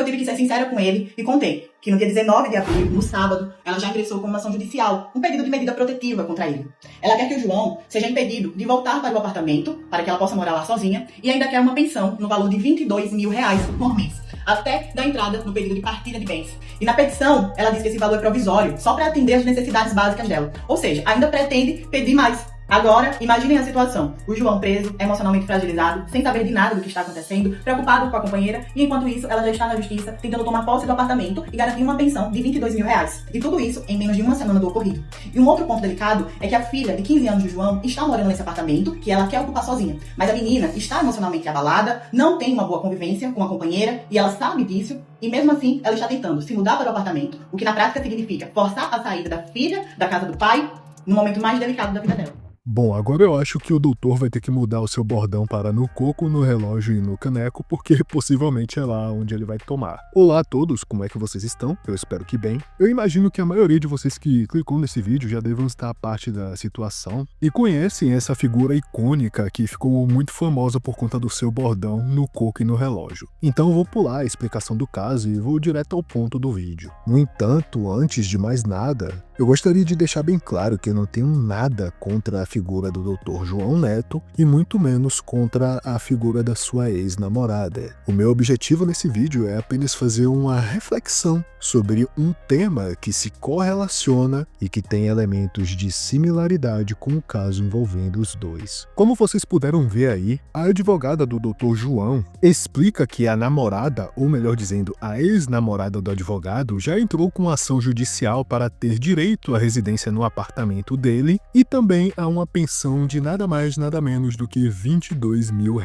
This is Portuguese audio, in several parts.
tive que ser sincera com ele e contei que no dia 19 de abril, no sábado, ela já ingressou com uma ação judicial, um pedido de medida protetiva contra ele. Ela quer que o João seja impedido de voltar para o apartamento, para que ela possa morar lá sozinha, e ainda quer uma pensão no valor de R$22 mil por mês, até da entrada no período de partilha de bens. E na petição, ela diz que esse valor é provisório, só para atender as necessidades básicas dela. Ou seja, ainda pretende pedir mais. Agora, imaginem a situação. O João preso, emocionalmente fragilizado, sem saber de nada do que está acontecendo, preocupado com a companheira, e enquanto isso, ela já está na justiça, tentando tomar posse do apartamento e garantir uma pensão de R$22 mil. E tudo isso em menos de uma semana do ocorrido. E um outro ponto delicado é que a filha de 15 anos do João está morando nesse apartamento, que ela quer ocupar sozinha. Mas a menina está emocionalmente abalada, não tem uma boa convivência com a companheira, e ela sabe disso, e mesmo assim, ela está tentando se mudar para o apartamento, o que na prática significa forçar a saída da filha da casa do pai, no momento mais delicado da vida dela. Bom, agora eu acho que o doutor vai ter que mudar o seu bordão para no coco, no relógio e no caneco, porque possivelmente é lá onde ele vai tomar. Olá a todos, como é que vocês estão? Eu espero que bem. Eu imagino que a maioria de vocês que clicou nesse vídeo já devam estar a parte da situação e conhecem essa figura icônica que ficou muito famosa por conta do seu bordão no coco e no relógio. Então eu vou pular a explicação do caso e vou direto ao ponto do vídeo. No entanto, antes de mais nada, eu gostaria de deixar bem claro que eu não tenho nada contra a figura do Dr. João Neto e muito menos contra a figura da sua ex-namorada. O meu objetivo nesse vídeo é apenas fazer uma reflexão sobre um tema que se correlaciona e que tem elementos de similaridade com o caso envolvendo os dois. Como vocês puderam ver aí, a advogada do Dr. João explica que a namorada, ou melhor dizendo, a ex-namorada do advogado, já entrou com ação judicial para ter direito à residência no apartamento dele e também a uma pensão de nada mais nada menos do que R$22 mil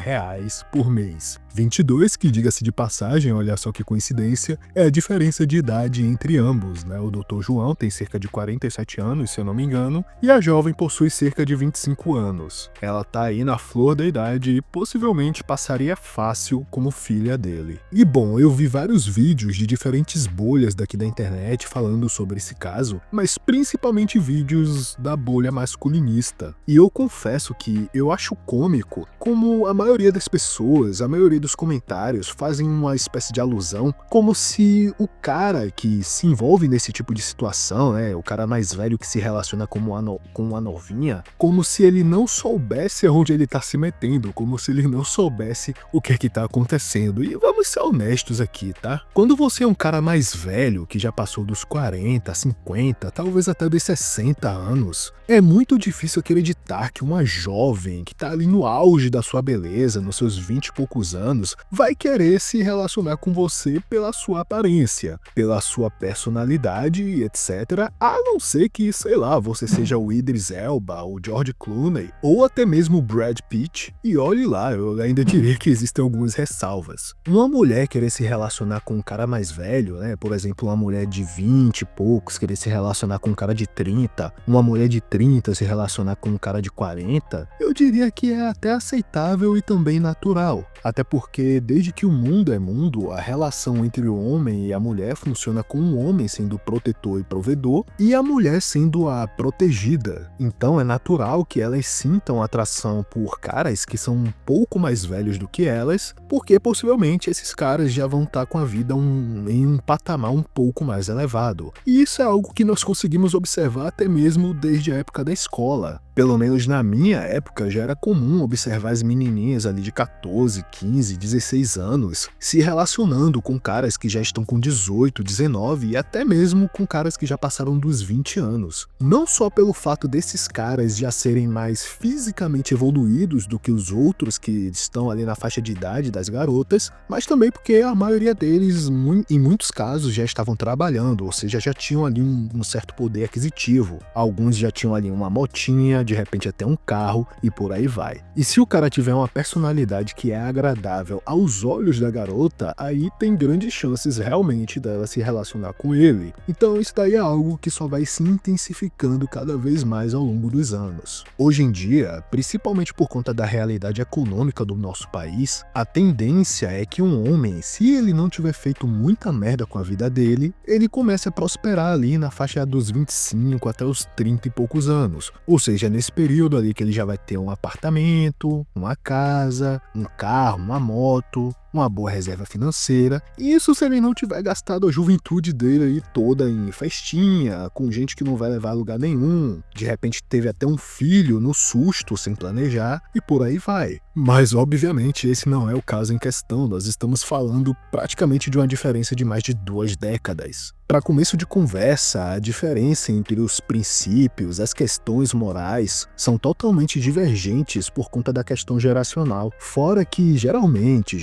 por mês. 22, que diga-se de passagem, olha só que coincidência, é a diferença de idade entre ambos, né? O Dr. João tem cerca de 47 anos, se eu não me engano, e a jovem possui cerca de 25 anos. Ela tá aí na flor da idade e possivelmente passaria fácil como filha dele. E bom, eu vi vários vídeos de diferentes bolhas daqui da internet falando sobre esse caso, mas principalmente vídeos da bolha masculinista. E eu confesso que eu acho cômico como a maioria das pessoas, a maioria dos comentários fazem uma espécie de alusão como se o cara que se envolve nesse tipo de situação, né, o cara mais velho que se relaciona com uma novinha, como se ele não soubesse aonde ele tá se metendo, como se ele não soubesse o que é que tá acontecendo. E vamos ser honestos aqui, tá? Quando você é um cara mais velho, que já passou dos 40, 50, talvez até dos 60 anos, é muito difícil acreditar que uma jovem que tá ali no auge da sua beleza, nos seus 20 e poucos anos, vai querer se relacionar com você pela sua aparência, pela sua personalidade, etc. A não ser que, sei lá, você seja o Idris Elba, o George Clooney, ou até mesmo o Brad Pitt. E olhe lá, eu ainda diria que existem algumas ressalvas. Uma mulher querer se relacionar com um cara mais velho, né? Por exemplo, uma mulher de 20 e poucos querer se relacionar com um cara de 30, uma mulher de 30 se relacionar com um cara de 40, eu diria que é até aceitável e também natural. Até porque desde que o mundo é mundo, a relação entre o homem e a mulher funciona com o homem sendo protetor e provedor e a mulher sendo a protegida. Então é natural que elas sintam atração por caras que são um pouco mais velhos do que elas, porque possivelmente esses caras já vão estar com a vida em um patamar um pouco mais elevado. E isso é algo que nós conseguimos observar até mesmo desde a época da escola. Pelo menos na minha época já era comum observar as menininhas ali de 14, 15, 16 anos se relacionando com caras que já estão com 18, 19 e até mesmo com caras que já passaram dos 20 anos. Não só pelo fato desses caras já serem mais fisicamente evoluídos do que os outros que estão ali na faixa de idade das garotas, mas também porque a maioria deles, em muitos casos, já estavam trabalhando, ou seja, já tinham ali um certo poder aquisitivo. Alguns já tinham ali uma motinha, de repente até um carro e por aí vai. E se o cara tiver uma personalidade que é agradável aos olhos da garota, aí tem grandes chances realmente dela se relacionar com ele. Então isso daí é algo que só vai se intensificando cada vez mais ao longo dos anos. Hoje em dia, principalmente por conta da realidade econômica do nosso país, a tendência é que um homem, se ele não tiver feito muita merda com a vida dele, ele comece a prosperar ali na faixa dos 25 até os 30 e poucos anos. Ou seja, nesse período ali que ele já vai ter um apartamento, uma casa, um carro, uma moto, uma boa reserva financeira, e isso se ele não tiver gastado a juventude dele aí toda em festinha, com gente que não vai levar a lugar nenhum, de repente teve até um filho no susto, sem planejar, e por aí vai. Mas obviamente esse não é o caso em questão, nós estamos falando praticamente de uma diferença de mais de 2 décadas. Para começo de conversa, a diferença entre os princípios, as questões morais, são totalmente divergentes por conta da questão geracional. Fora que, geralmente,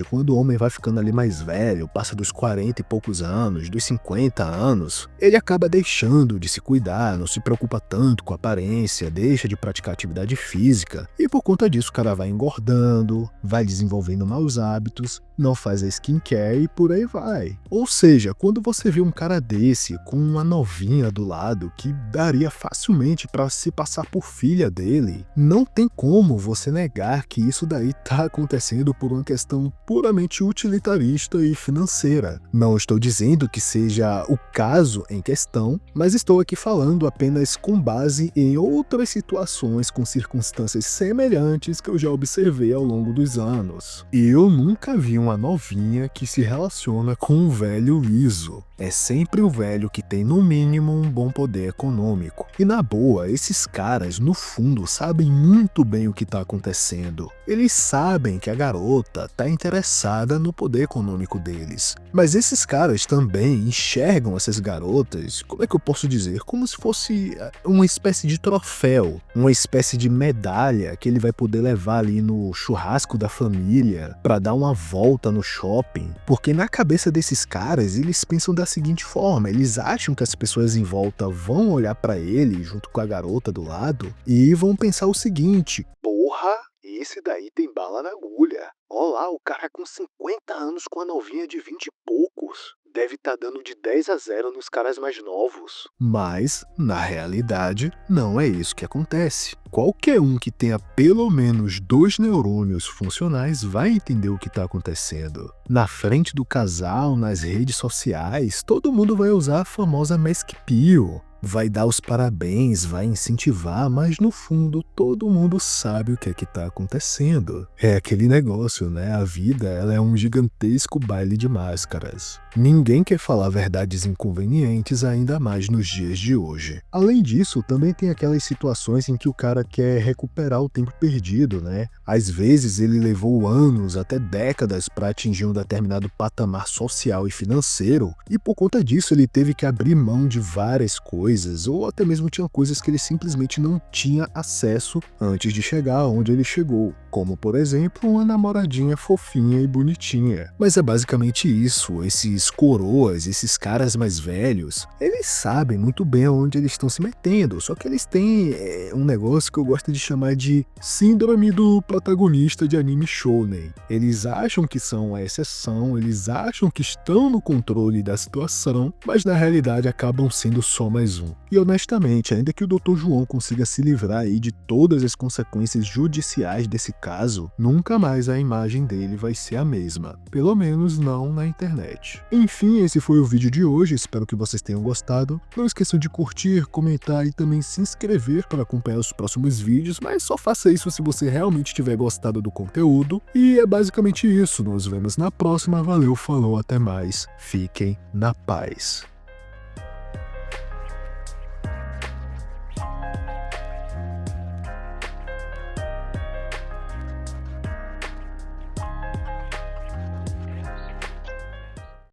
quando o homem vai ficando ali mais velho, passa dos 40 e poucos anos, dos 50 anos, ele acaba deixando de se cuidar, não se preocupa tanto com a aparência, deixa de praticar atividade física, e por conta disso o cara vai engordando, vai desenvolvendo maus hábitos, não faz a skincare e por aí vai. Ou seja, quando você vê um cara desse com uma novinha do lado que daria facilmente para se passar por filha dele, não tem como você negar que isso daí tá acontecendo por uma questão puramente utilitarista e financeira. Não estou dizendo que seja o caso em questão, mas estou aqui falando apenas com base em outras situações com circunstâncias semelhantes que eu já observei ao longo dos anos. E eu nunca vi uma novinha que se relaciona com um velho liso. É sempre o velho que tem no mínimo um bom poder econômico. E na boa, esses caras no fundo sabem muito bem o que está acontecendo. Eles sabem que a garota está interessada no poder econômico deles. Mas esses caras também enxergam essas garotas, como é que eu posso dizer, como se fosse uma espécie de troféu, uma espécie de medalha que ele vai poder levar ali no churrasco da família para dar uma volta no shopping. Porque na cabeça desses caras, eles pensam da seguinte forma, eles acham que as pessoas em volta vão olhar para ele junto com a garota do lado e vão pensar o seguinte: porra, esse daí tem bala na agulha. Ó lá, o cara com 50 anos com a novinha de 20 e poucos. Deve estar dando de 10-0 nos caras mais novos. Mas, na realidade, não é isso que acontece. Qualquer um que tenha pelo menos 2 neurônios funcionais vai entender o que está acontecendo. Na frente do casal, nas redes sociais, todo mundo vai usar a famosa mask pill. Vai dar os parabéns, vai incentivar, mas no fundo todo mundo sabe o que é que tá acontecendo. É aquele negócio, né? A vida, ela é um gigantesco baile de máscaras. Ninguém quer falar verdades inconvenientes, ainda mais nos dias de hoje. Além disso, também tem aquelas situações em que o cara quer recuperar o tempo perdido, né? Às vezes ele levou anos, até décadas para atingir um determinado patamar social e financeiro, e por conta disso ele teve que abrir mão de várias coisas, ou até mesmo tinha coisas que ele simplesmente não tinha acesso antes de chegar onde ele chegou, como por exemplo uma namoradinha fofinha e bonitinha. Mas é basicamente isso, esses coroas, esses caras mais velhos, eles sabem muito bem onde eles estão se metendo, só que eles têm um negócio que eu gosto de chamar de síndrome do protagonista de anime shounen. Eles acham que são a exceção, eles acham que estão no controle da situação, mas na realidade acabam sendo só mais um. E honestamente, ainda que o Dr. João consiga se livrar aí de todas as consequências judiciais desse caso, nunca mais a imagem dele vai ser a mesma. Pelo menos não na internet. Enfim, esse foi o vídeo de hoje, espero que vocês tenham gostado. Não esqueçam de curtir, comentar e também se inscrever para acompanhar os próximos vídeos, mas só faça isso se você realmente tiver gostado do conteúdo. E é basicamente isso, nos vemos na próxima, valeu, falou, até mais, fiquem na paz.